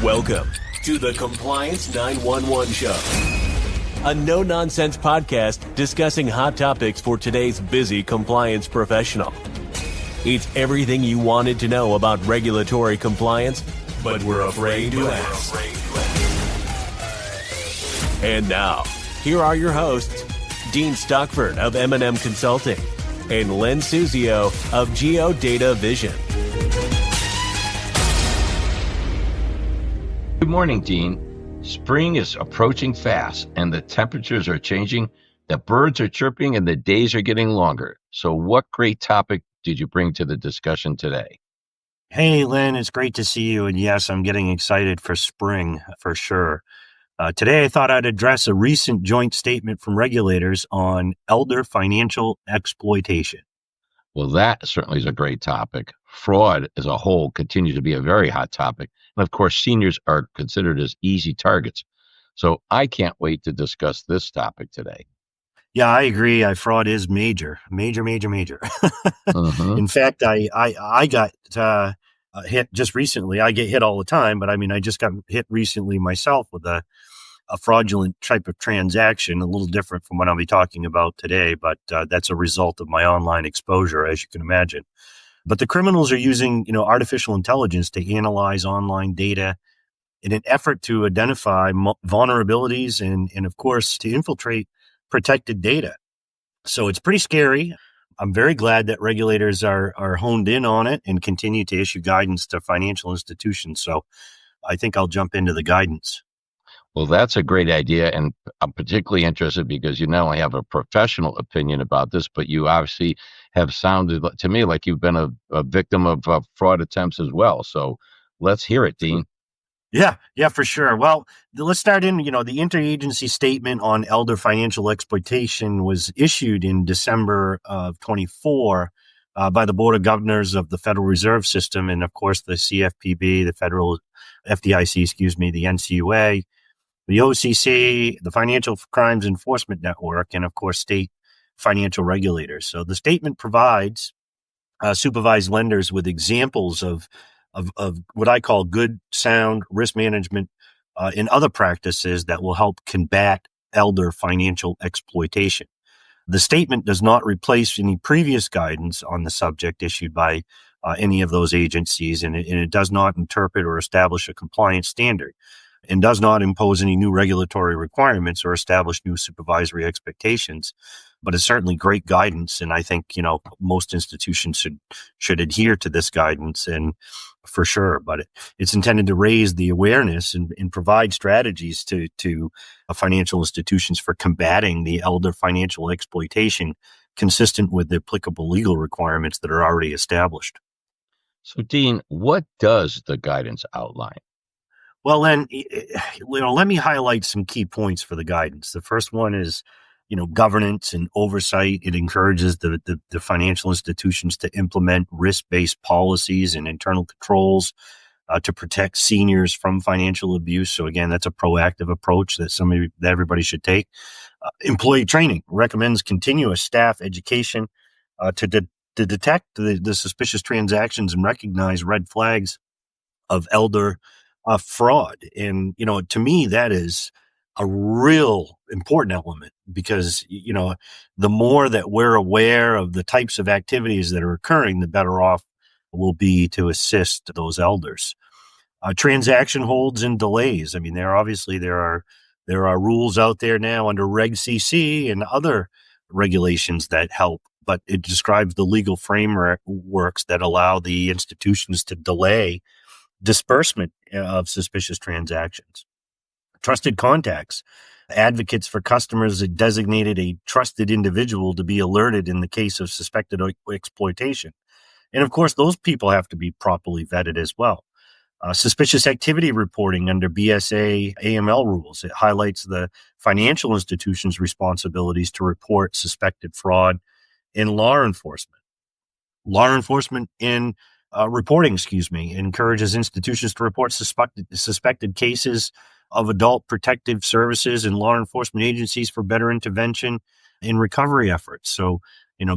Welcome to the Compliance 911 Show, a no-nonsense podcast discussing hot topics for today's busy compliance professional. It's everything you wanted to know about regulatory compliance, but we're afraid to ask. And now, here are your hosts, Dean Stockford of M&amp Consulting and Len Suzio of GeoDataVision. Good morning, Dean. Spring is approaching fast and the temperatures are changing. The birds are chirping and the days are getting longer. So what great topic did you bring to the discussion today? Hey, Len, it's great to see you. And yes, I'm getting excited for spring for sure. Today, I thought I'd address a recent joint statement from regulators on elder financial exploitation. Well, that certainly is a great topic. Fraud as a whole continues to be a very hot topic. And of course, seniors are considered as easy targets. So I can't wait to discuss this topic today. Yeah, I agree. Fraud is major. Uh-huh. In fact, I got hit just recently. I get hit all the time, but I just got hit recently myself with a fraudulent type of transaction, a little different from what I'll be talking about today, but that's a result of my online exposure, as you can imagine. But the criminals are using, artificial intelligence to analyze online data in an effort to identify vulnerabilities and of course, to infiltrate protected data. So it's pretty scary. I'm very glad that regulators are honed in on it and continue to issue guidance to financial institutions. So I think I'll jump into the guidance. Well, that's a great idea. And I'm particularly interested because you not only have a professional opinion about this, but you obviously have sounded to me like you've been a victim of fraud attempts as well. So let's hear it, Dean. Yeah, for sure. Well, let's start in, the interagency statement on elder financial exploitation was issued in December of 24 by the Board of Governors of the Federal Reserve System. And of course, the CFPB, the federal FDIC, the NCUA, the OCC, the Financial Crimes Enforcement Network, and of course, state financial regulators. So the statement provides supervised lenders with examples of what I call good, sound risk management and other practices that will help combat elder financial exploitation. The statement does not replace any previous guidance on the subject issued by any of those agencies, and it does not interpret or establish a compliance standard, and does not impose any new regulatory requirements or establish new supervisory expectations. But it's certainly great guidance, and I think most institutions should adhere to this guidance, and for sure. But it's intended to raise the awareness and provide strategies to financial institutions for combating the elder financial exploitation, consistent with the applicable legal requirements that are already established. So, Dean, what does the guidance outline? Well, then, let me highlight some key points for the guidance. The first one is, governance and oversight. It encourages the financial institutions to implement risk-based policies and internal controls to protect seniors from financial abuse. So again, that's a proactive approach that everybody should take. Employee training recommends continuous staff education to detect the suspicious transactions and recognize red flags of elder fraud. And, to me, that is a real important element because, the more that we're aware of the types of activities that are occurring, the better off we'll be to assist those elders. Transaction holds and delays. There are rules out there now under Reg CC and other regulations that help, but it describes the legal frameworks that allow the institutions to delay disbursement of suspicious transactions. Trusted contacts. Advocates for customers that designated a trusted individual to be alerted in the case of suspected exploitation. And of course, those people have to be properly vetted as well. Suspicious activity reporting under BSA AML rules. It highlights the financial institution's responsibilities to report suspected fraud in law enforcement. Law enforcement in reporting, encourages institutions to report suspected cases of adult protective services and law enforcement agencies for better intervention and recovery efforts. So,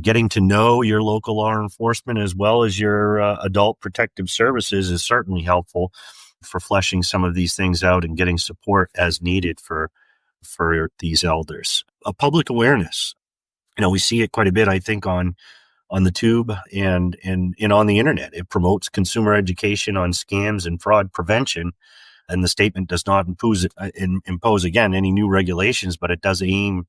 getting to know your local law enforcement as well as your adult protective services is certainly helpful. for fleshing some of these things out and getting support as needed for these elders. A public awareness. We see it quite a bit, I think, on the tube and on the internet. It promotes consumer education on scams and fraud prevention. And the statement does not impose again any new regulations, but it does aim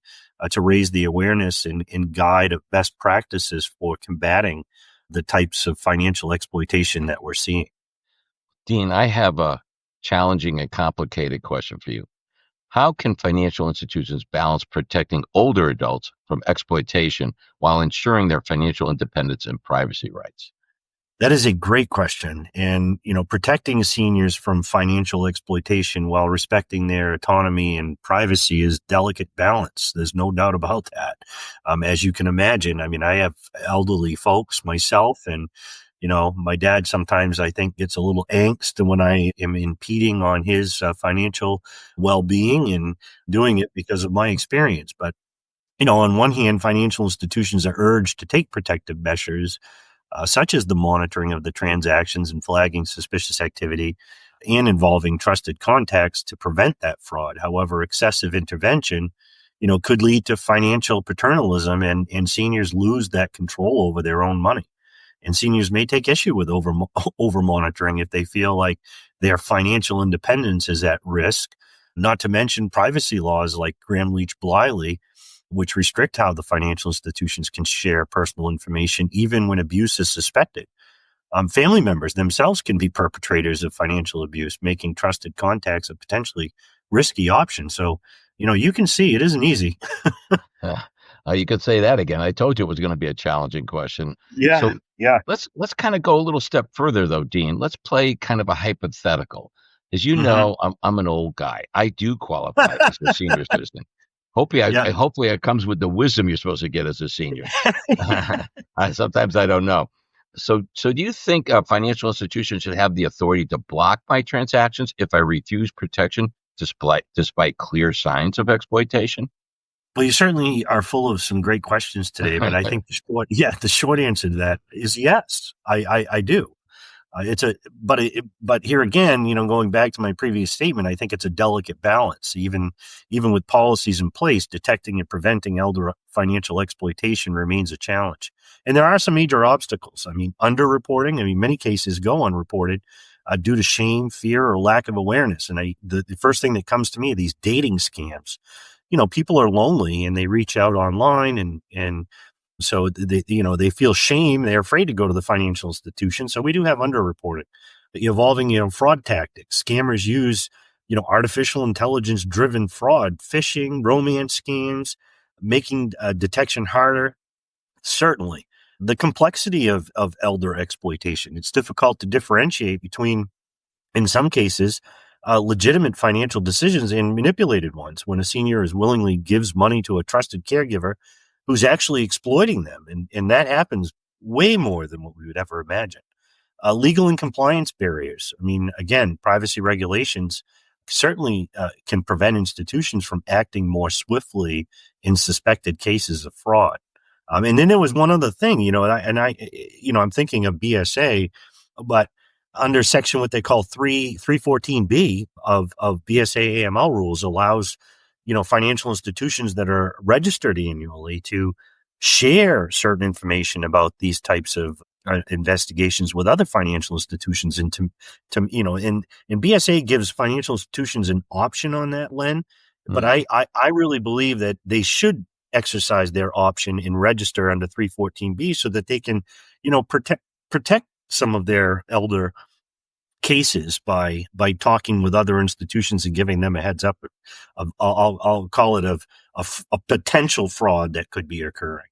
to raise the awareness and guide of best practices for combating the types of financial exploitation that we're seeing. Dean, I have a challenging and complicated question for you. How can financial institutions balance protecting older adults from exploitation while ensuring their financial independence and privacy rights? That is a great question. And, protecting seniors from financial exploitation while respecting their autonomy and privacy is delicate balance. There's no doubt about that. As you can imagine, I have elderly folks myself, and, my dad sometimes I think gets a little angst when I am impeding on his financial well-being and doing it because of my experience. But, on one hand, financial institutions are urged to take protective measures such as the monitoring of the transactions and flagging suspicious activity and involving trusted contacts to prevent that fraud. However, excessive intervention, could lead to financial paternalism and seniors lose that control over their own money. And seniors may take issue with over monitoring if they feel like their financial independence is at risk, not to mention privacy laws like Gramm-Leach-Bliley, which restrict how the financial institutions can share personal information, even when abuse is suspected. Family members themselves can be perpetrators of financial abuse, making trusted contacts a potentially risky option. So, you can see it isn't easy. You could say that again. I told you it was going to be a challenging question. Yeah. So Yeah. let's kind of go a little step further, though, Dean. Let's play kind of a hypothetical. As you Mhm. know, I'm an old guy. I do qualify as a senior citizen. Hopefully, hopefully it comes with the wisdom you're supposed to get as a senior. Sometimes I don't know. So do you think a financial institution should have the authority to block my transactions if I refuse protection despite clear signs of exploitation? Well, you certainly are full of some great questions today, but I think the short answer to that is yes, I do. But here again, going back to my previous statement, I think it's a delicate balance. Even with policies in place, detecting and preventing elder financial exploitation remains a challenge. And there are some major obstacles. Underreporting. Many cases go unreported due to shame, fear, or lack of awareness. And the first thing that comes to me are these dating scams. People are lonely and they reach out online and so they feel shame. They're afraid to go to the financial institution. So we do have underreported. Evolving, fraud tactics. Scammers use, artificial intelligence driven fraud, phishing, romance scams, making detection harder. Certainly. The complexity of elder exploitation. It's difficult to differentiate between, in some cases, legitimate financial decisions and manipulated ones when a senior willingly gives money to a trusted caregiver who's actually exploiting them. And that happens way more than what we would ever imagine. Legal and compliance barriers. Again, privacy regulations certainly can prevent institutions from acting more swiftly in suspected cases of fraud. And then there was one other thing, I'm thinking of BSA, but under section what they call 314B of BSA AML rules allows financial institutions that are registered annually to share certain information about these types of investigations with other financial institutions, and and BSA gives financial institutions an option on that, Len. But I really believe that they should exercise their option and register under 314B so that they can protect some of their elder cases by talking with other institutions and giving them a heads up. I'll call it a potential fraud that could be occurring.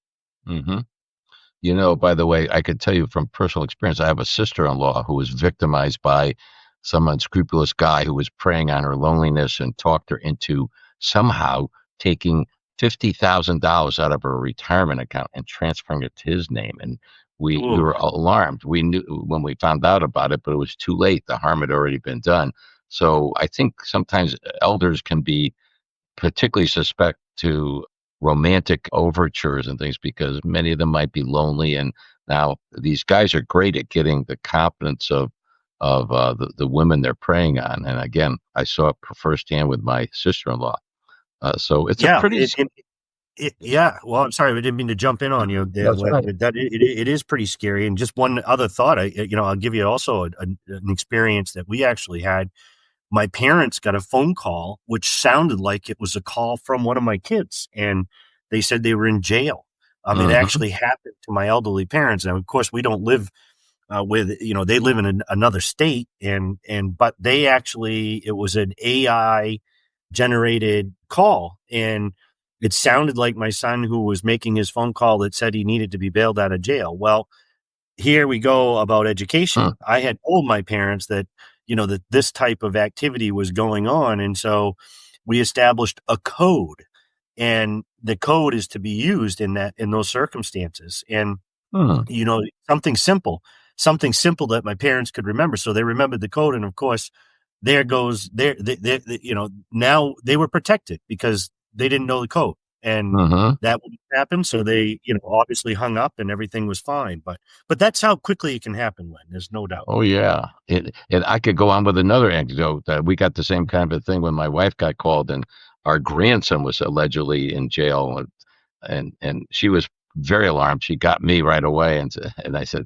Mm-hmm. By the way, I could tell you from personal experience, I have a sister-in-law who was victimized by some unscrupulous guy who was preying on her loneliness and talked her into somehow taking $50,000 out of her retirement account and transferring it to his name. And we were alarmed. We knew when we found out about it, but it was too late. The harm had already been done. So I think sometimes elders can be particularly suspect to romantic overtures and things because many of them might be lonely. And now these guys are great at getting the confidence of the women they're preying on. And again, I saw it firsthand with my sister-in-law. So it's a pretty. Yeah. Well, I'm sorry, I didn't mean to jump in on you there, That's right. but it is pretty scary. And just one other thought, I'll give you also an experience that we actually had. My parents got a phone call, which sounded like it was a call from one of my kids, and they said they were in jail. It actually happened to my elderly parents. And of course, we don't live they live in another state, but they actually, it was an AI generated call, and it sounded like my son who was making his phone call that said he needed to be bailed out of jail. Well, here we go about education. I had told my parents that, that this type of activity was going on. And so we established a code, and the code is to be used in those circumstances. And, something simple that my parents could remember. So they remembered the code. And of course, now they were protected because they didn't know the code, and that wouldn't happen. So they, obviously hung up and everything was fine. But that's how quickly it can happen, Len. There's no doubt. Oh yeah. I could go on with another anecdote. We got the same kind of a thing when my wife got called and our grandson was allegedly in jail, and she was very alarmed. She got me right away. And I said,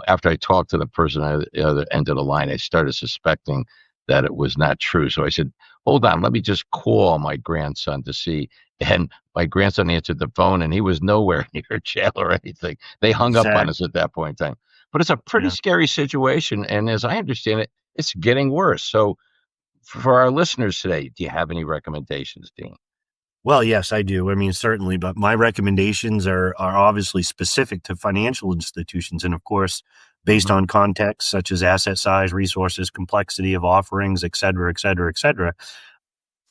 after I talked to the person at the other end of the line, I started suspecting that it was not true. So I said, hold on, let me just call my grandson to see. And my grandson answered the phone, and he was nowhere near jail or anything. They hung up on us at that point in time. But it's a pretty scary situation. And as I understand it, it's getting worse. So for our listeners today, do you have any recommendations, Dean? Well, yes, I do. I mean, certainly, but my recommendations are obviously specific to financial institutions, and of course, based on context such as asset size, resources, complexity of offerings, et cetera, et cetera, et cetera.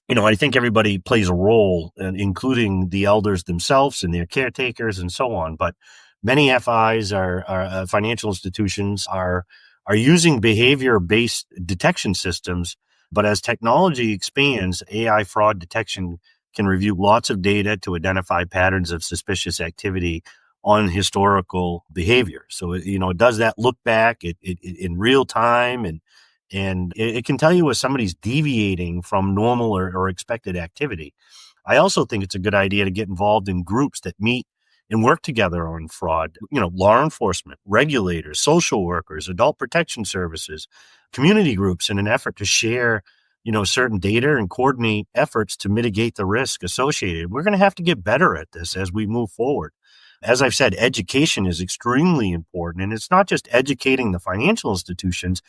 I think everybody plays a role, including the elders themselves and their caretakers and so on. But many FIs are financial institutions are using behavior-based detection systems. But as technology expands, AI fraud detection can review lots of data to identify patterns of suspicious activity on historical behavior. So, it does that look back in real time, and it can tell you if somebody's deviating from normal or expected activity. I also think it's a good idea to get involved in groups that meet and work together on fraud. Law enforcement, regulators, social workers, adult protection services, community groups, in an effort to share certain data and coordinate efforts to mitigate the risk associated. We're going to have to get better at this as we move forward. As I've said, education is extremely important, and it's not just educating the financial institutions.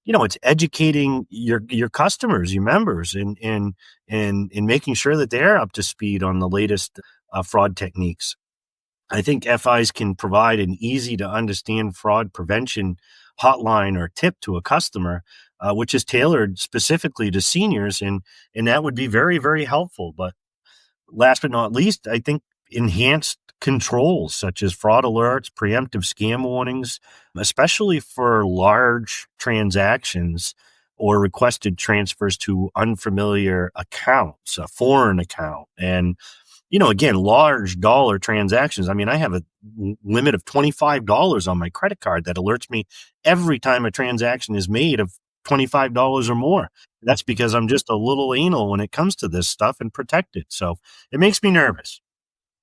It's educating your customers, your members, and making sure that they're up to speed on the latest fraud techniques. I think FIs can provide an easy to understand fraud prevention hotline or tip to a customer, which is tailored specifically to seniors. And that would be very, very helpful. But last but not least, I think enhanced controls such as fraud alerts, preemptive scam warnings, especially for large transactions or requested transfers to unfamiliar accounts, a foreign account. And again, large dollar transactions. I mean, I have a limit of $25 on my credit card that alerts me every time a transaction is made of $25 or more. That's because I'm just a little anal when it comes to this stuff and protected. So it makes me nervous.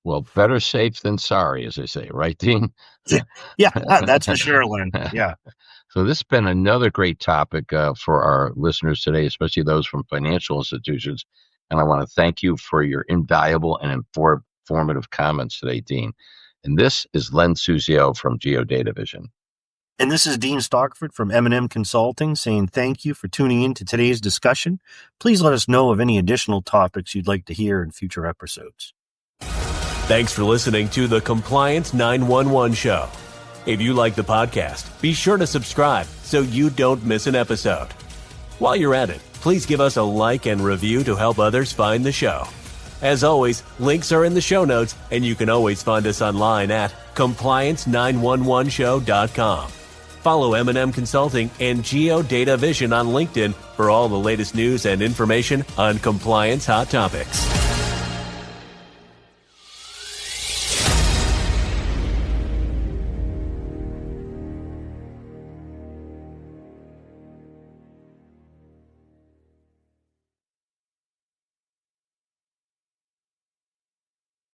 Well, better safe than sorry, as they say, right, Dean? Yeah, that's for sure, Len. Yeah. So this has been another great topic for our listeners today, especially those from financial institutions. And I want to thank you for your invaluable and informative comments today, Dean. And this is Len Suzio from GeoDataVision. And this is Dean Stockford from M&amp Consulting saying thank you for tuning in to today's discussion. Please let us know of any additional topics you'd like to hear in future episodes. Thanks for listening to the Compliance 911 Show. If you like the podcast, be sure to subscribe so you don't miss an episode. While you're at it, please give us a like and review to help others find the show. As always, links are in the show notes, and you can always find us online at compliance911show.com. Follow M&amp Consulting and GeoDataVision on LinkedIn for all the latest news and information on compliance hot topics.